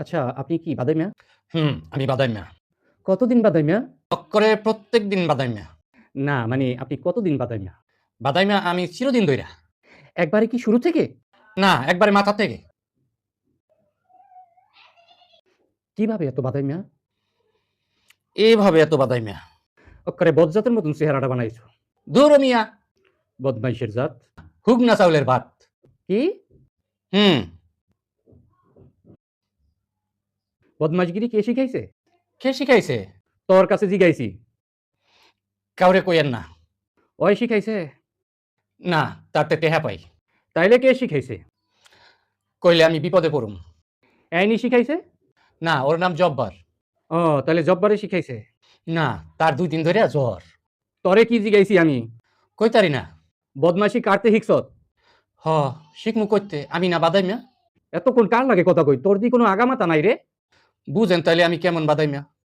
আচ্ছা, আপনি কি বাদাই মিয়া? আমি বাদাই মিয়া। কতদিন বাদাই মিয়া? করে প্রত্যেকদিন বাদাই মিয়া। না, মানে আপনি কতদিন বাদাই মিয়া? বাদাই মিয়া আমি চিরদিন ধইরা। একবারে কি শুরু থেকে? না, একবারে মাথা থেকে। কিভাবে এত বাদাই মিয়া? এভাবে এত বাদাই মিয়া। অক্কারে বজ্জাতের মতন চেহারাটা বানাইছো। ধুরো মিয়া, বদমাইশের জাত। হুগনা চাউলের ভাত। কি? হুম, বদমাশগিরি কে শিখাইছে? কে শিখাইছে? তোর কাছে জিগাইছি। কাউরে কইয়েন না। ওই শিখাইছে? না, তাতে টেহা পাই। তাইলে কে শিখাইছে? কইলে আমি বিপদে পড়ুম। আইনি শিখাইছে? না, ওর নাম জব্বার। ও, তাইলে জব্বারে শিখাইছে। না, তার ২ দিন ধইরা জ্বর। তরে কি জিগাইছি আমি? কইতারি না। বদমাশি কাটতে শিখছত? হ, শিখমু কইতে। আমি না বাদাই মিয়া? এতক্ষণ কার লাগে কথা কই? তোর দি কোনো আগামাথা নাই রে? বুঝেন তাইলে আমি কেমন বাদাই মিয়া?